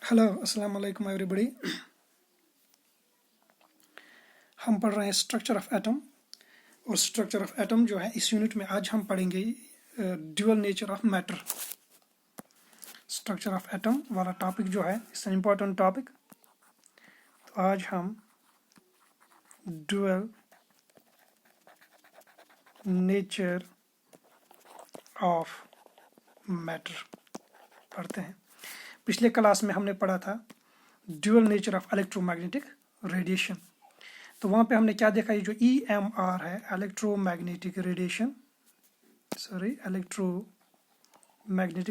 Hello अस्सलाम वालेकुम everybody. हम पढ़ रहे हैं स्ट्रक्चर ऑफ एटम। और स्ट्रक्चर ऑफ एटम जो है इस यूनिट में आज हम पढ़ेंगे dual nature of matter. Structure of atom वाला टॉपिक जो है इट्स एन इम्पॉर्टेंट टॉपिक। तो आज हम ड्यूअल नेचर ऑफ मैटर पढ़ते हैं। पिछले क्लास में हमने पढ़ा था dual nature of electromagnetic radiation. तो वहाँ पे हमने क्या देखा, ये जो EMR है इलेक्ट्रोमैग्नेटिक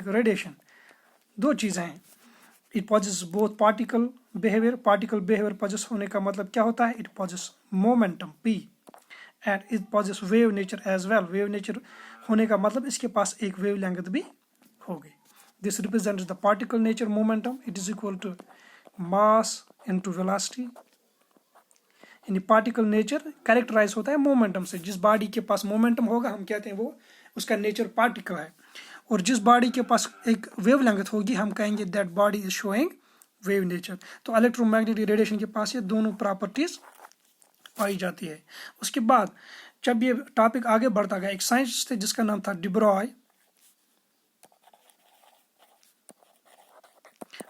रेडिएशन, दो चीज़ें हैं। It possess both particle behaviour possess होने का मतलब क्या होता है, it possess momentum P and it possess wave nature as well. Wave nature होने का मतलब इसके पास एक वेव लेंथ भी होगी। This represents the particle nature momentum, it is equal to mass into velocity. यानी पार्टिकल नेचर कैरेक्टराइज होता है मोमेंटम से। जिस बॉडी के पास मोमेंटम होगा हम कहते हैं वो उसका नेचर पार्टिकल है, और जिस बॉडी के पास एक वेव लेंथ होगी हम कहेंगे that body is showing wave nature. तो इलेक्ट्रोमैग्नेटिक रेडिएशन के पास ये दोनों प्रॉपर्टीज पाई जाती है। उसके बाद जब ये टॉपिक आगे बढ़ता गया, एक साइंटिस्ट थे जिसका नाम था डिब्रॉय।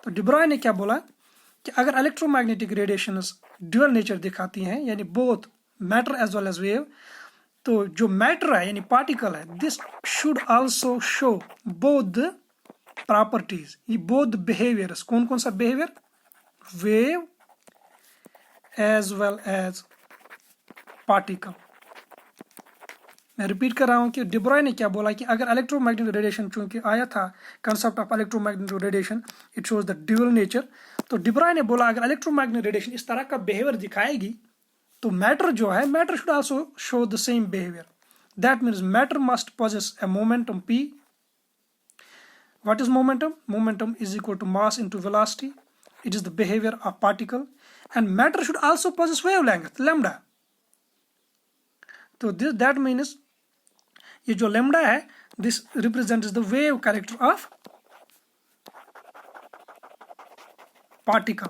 तो डिब्रॉय ने क्या बोला कि अगर इलेक्ट्रोमैग्नेटिक रेडिएशंस ड्यूअल नेचर दिखाती हैं, यानी both matter as well as wave, तो जो मैटर है यानी पार्टिकल है, this should also show both the properties, ये बोथ बिहेवियर्स। कौन कौन सा behaviour, wave as well as particle. मैं रिपीट कर रहा हूं कि डिब्रॉय ने क्या बोला कि अगर इलेक्ट्रोमैग्नेटिक रेडिएशन, चूंकि आया था concept of electromagnetic radiation, it shows the dual nature. तो डिब्रॉय ने बोला अगर इलेक्ट्रोमैग्नेटिक रेडिएशन इस तरह का बिहेवियर दिखाएगी तो मैटर जो है, matter should also show the same behaviour. That means matter must possess a momentum P। What is momentum? Momentum is equal to mass into velocity. It is the behaviour of particle and matter should also possess wavelength lambda. तो this that means ये जो lambda है, this represents the wave character of particle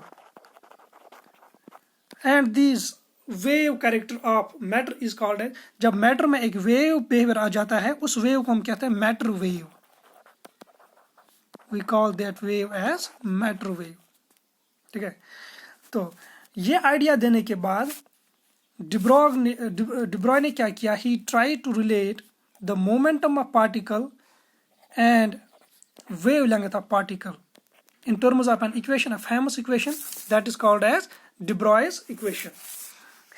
and this wave character of matter is called है। जब matter में एक wave behaviour आ जाता है उस वेव को हम कहते हैं matter wave. We call that wave as matter wave. ठीक है, तो ये आइडिया देने के बाद डिब्रॉय ने क्या किया, he try to relate the momentum of particle and wavelength of particle in terms of an equation, a famous equation that is called as de-Broglie's equation.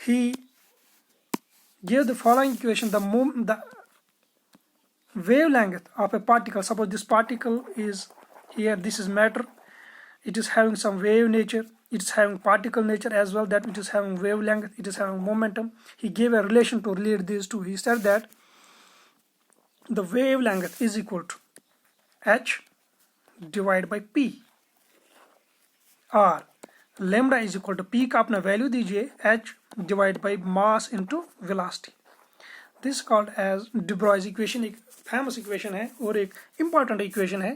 He gave the following equation: the wavelength of a particle, suppose this particle is here, this is matter, it is having some wave nature, it is having particle nature as well, that it is having wavelength, it is having momentum. He gave a relation to relate these two. He said that the wavelength is equal to h divided by p, और lambda is equal to p का अपना value दीजिए h divided by mass into velocity. This is called as de Broglie's equation। एक famous equation है और एक important equation है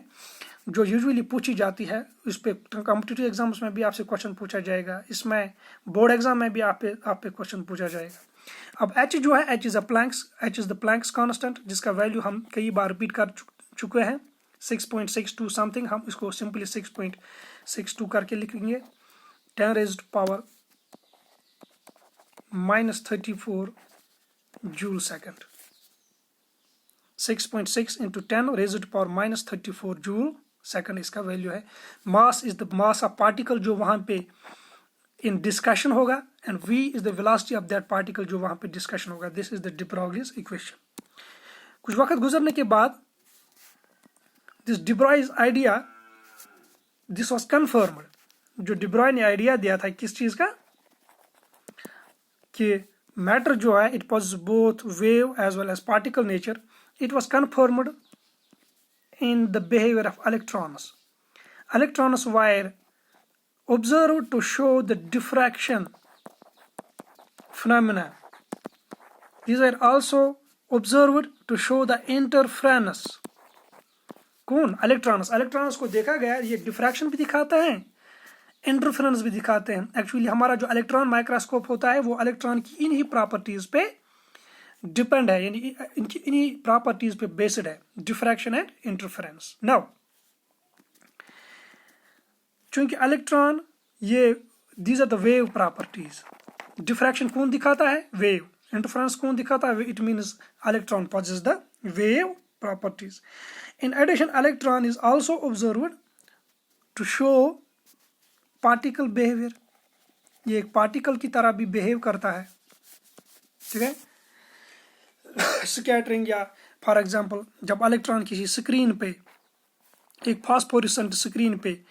जो यूजुअली पूछी जाती है। इस पे कॉम्पिटिटिव एग्जाम्स में भी आपसे क्वेश्चन पूछा जाएगा, इसमें बोर्ड एग्जाम में भी आप पे क्वेश्चन पूछा जाएगा। अब h जो है, h is the Planck's constant, जिसका वैल्यू हम कई बार रिपीट कर चुके हैं, 6.62 समथिंग। हम इसको सिंपली 6.62 करके लिखेंगे। 10 raised power -34 joule second. 6.6 into 10 raised power -34 joule second इसका वैल्यू है। Mass is the mass of particle जो वहां पे इन डिस्कशन होगा, and v is the velocity of that particle जो वहां पे डिस्कशन होगा। This is the de Broglie's equation. कुछ वक्त गुजरने के बाद this de Broglie's idea, this was confirmed. जो de Broglie ने आइडिया दिया था किस चीज का, कि मैटर जो है it possess both wave as well as particle nature, it was confirmed in the behavior of electrons. Electrons were observed to show the diffraction phenomena. These are also observed to show the interference. कौन? Electrons. Electrons को देखा गया ये diffraction भी दिखाता है interference भी दिखाते हैं। एक्चुअली हमारा जो इलेक्ट्रॉन माइक्रोस्कोप होता है वो इलेक्ट्रॉन की इन्हीं प्रॉपर्टीज पे डिपेंड है, यानी इनकी इन्हीं प्रॉपर्टीज पे बेस्ड है, डिफ्रैक्शन एंड इंटरफेरेंस। नाउ चूंकि इलेक्ट्रॉन ये these are the wave properties, diffraction कौन दिखाता है? वेव। इंटरफेरेंस कौन दिखाता है? It means electron possesses the wave properties. In addition, electron is also observed to show particle behavior. ये एक पार्टिकल की तरह भी बिहेव करता है, ठीक है। स्कैटरिंग या फॉर एग्जांपल जब इलेक्ट्रॉन किसी स्क्रीन पे, एक फास्फोरेसेंट स्क्रीन पे,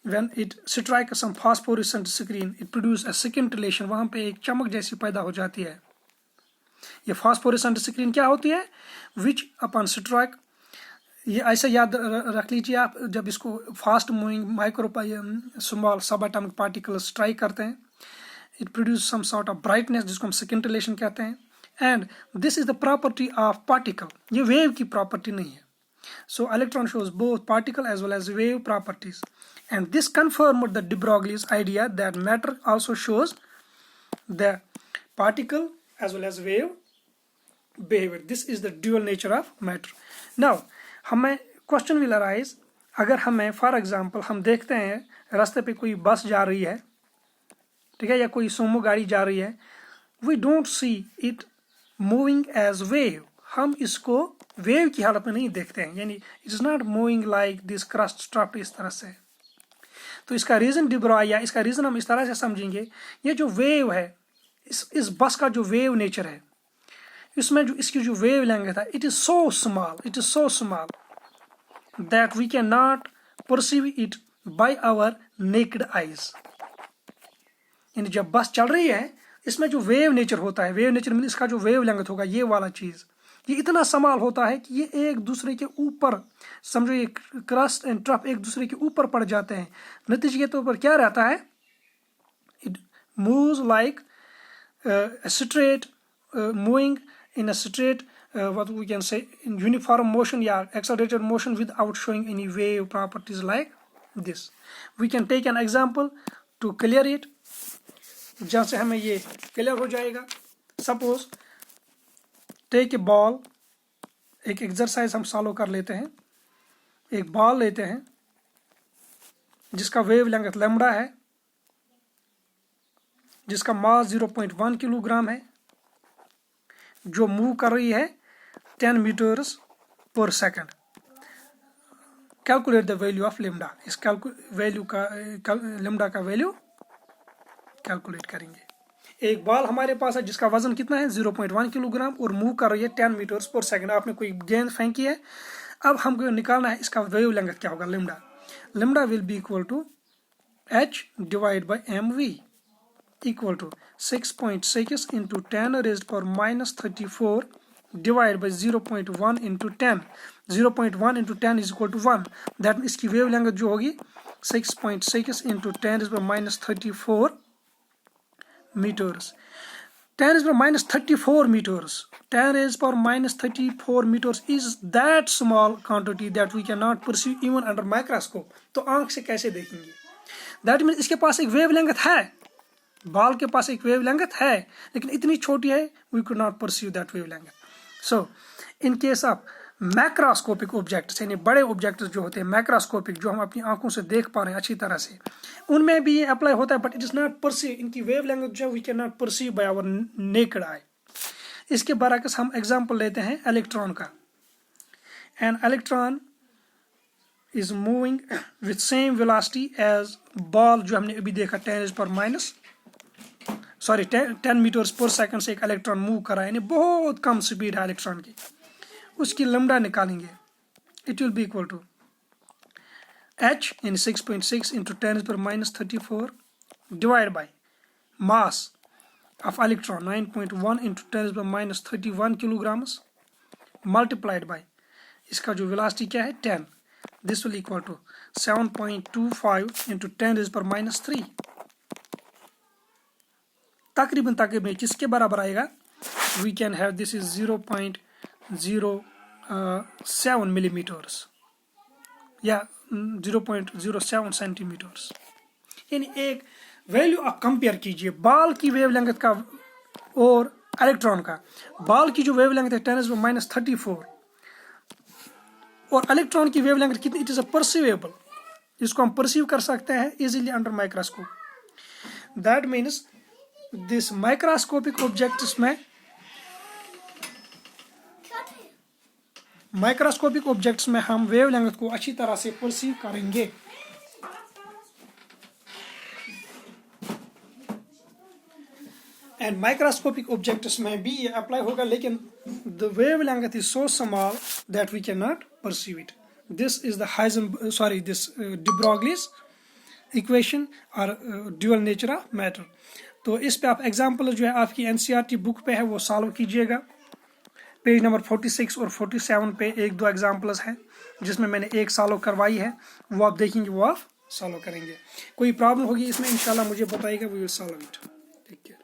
when it strikes some phosphorescent screen it produces a scintillation, वहां पे एक चमक जैसी पैदा हो जाती है। ये फास्फोरेसेंट स्क्रीन क्या होती है? विच अपन स्ट्राइक, ये ऐसे याद रख लीजिए आप, जब इसको fast moving micro small sub atomic particle strike करते हैं, it produce some sort of brightness जिसको हम स्किंटिलेशन कहते हैं। And this is the property of particle, ये वेव की प्रॉपर्टी नहीं है। So electron shows both particle as well as wave properties, and this confirmed the de Broglie's idea that matter also shows the particle as well as wave behavior. This is the dual nature of matter. Now हमें question will arise, अगर हमें for example हम देखते हैं रास्ते पे कोई बस जा रही है, ठीक है, या कोई सोमो गाड़ी जा रही है, we don't see it moving as wave, हम इसको वेव की हालत में नहीं देखते हैं, यानी it is not moving like this crust स्ट्रप, इस तरह से। तो इसका रीजन de Broglie, या इसका रीजन हम इस तरह से समझेंगे, ये जो वेव है, इस बस का जो वेव नेचर है, इसमें जो इसकी जो वेव लेंथ है, it is so small that we can not perceive it by our naked eyes. यानी जब बस चल रही है, इसमें जो वेव नेचर होता है, वेव नेचर मीन इसका जो वेव लेंथ होगा, ये वाला चीज, ये इतना स्मॉल होता है कि ये एक दूसरे के ऊपर, समझो ये क्रस्ट एंड ट्रफ एक दूसरे के ऊपर पड़ जाते हैं। नतीजे के तौर पर क्या रहता है? It moves like straight, moving in a straight what we can say in uniform motion या accelerated motion without showing any wave properties like this. We can take an example to clear it, जहाँ से हमें ये clear हो जाएगा। Suppose take a ball, एक exercise हम solve कर लेते हैं। एक बॉल लेते हैं जिसका वेव लेंथ लैम्बडा है, जिसका मास 0.1 किलोग्राम है, जो मूव कर रही है 10 मीटर्स पर second. Calculate the value of lambda, इस वैल्यू का लैम्बडा का वैल्यू कैलकुलेट करेंगे। एक बॉल हमारे पास है जिसका वजन कितना है? 0.1 किलोग्राम और मूव कर रही है 10 मीटर्स पर सेकंड। आपने कोई गेंद फेंकी है, अब हमको निकालना है इसका वेव लेंथ क्या होगा, lambda. Lambda will be equal to h divide by mv equal to 6.6 into 10 raised power minus 34 divide by 0.1 into 10। 0.1 into 10 is equal to 1, that इसकी वेव लेंथ जो होगी 6.6 into 10 raised power minus 34 meters. 10 raised power minus 34 meters. 10 raised power minus 34 meters is that small quantity that we cannot perceive even under microscope. तो आंख से कैसे देखेंगे? That means इसके पास एक वेव लेंथ है, बॉल के पास एक वेव लेंथ है, लेकिन इतनी छोटी है we could not perceive that wave length. So in case of macroscopic objects, यानी बड़े ऑब्जेक्ट्स जो होते हैं मैक्रोस्कोपिक, जो हम अपनी आंखों से देख पा रहे हैं अच्छी तरह से, उनमें भी ये अप्लाई होता है, but it is not perceive, इनकी वेव लेंथ जो we can not perceive by our naked eye. इसके बरअक्स हम एग्जांपल लेते हैं इलेक्ट्रॉन का। An electron is moving with same velocity as ball, जो हमने अभी देखा 10 मीटर्स पर सेकंड से एक इलेक्ट्रॉन मूव कर रहा है, यानी बहुत कम स्पीड है इलेक्ट्रॉन की। उसकी लैम्बडा निकालेंगे, it will be equal to h in 6.6 into 10 to the minus 34 divided by mass of electron 9.1 into 10 to the minus 31 kilograms multiplied by इसका जो velocity क्या है 10, this will equal to 7.25 into 10 to the minus 3, तकरीबन किसके बराबर आएगा? we can have this is 0.07 millimeters, या 0.07 centimetres. यानी एक वैल्यू आप कंपेयर कीजिए बॉल की वेवलेंथ का और इलेक्ट्रॉन का। बॉल की जो वेवलेंथ है 10⁻34 और इलेक्ट्रॉन की वेवलेंथ कितनी, इट इज अ परसीवेबल, इसको हम परसीव कर सकते हैं easily under microscope. That means this microscopic objects में हम वेवलेंथ को अच्छी तरह से परसीव करेंगे। एंड माइक्रोस्कोपिक ऑब्जेक्ट्स में भी ये अप्लाई होगा, लेकिन the wavelength is so small that we can not perceive it. This is the this de Broglie's equation और ड्यूअल नेचर ऑफ मैटर। तो इस पे आप एग्जाम्पल जो है आपकी एनसीईआरटी बुक पे है वो सॉल्व कीजिएगा। पेज नंबर 46 और 47 पे एक दो एग्जाम्पल्स हैं जिसमें मैंने एक सॉल्व करवाई है, वो आप देखेंगे, वो आप सॉल्व करेंगे। कोई प्रॉब्लम होगी इसमें इंशाल्लाह मुझे बताइएगा, we will solve it. Take care.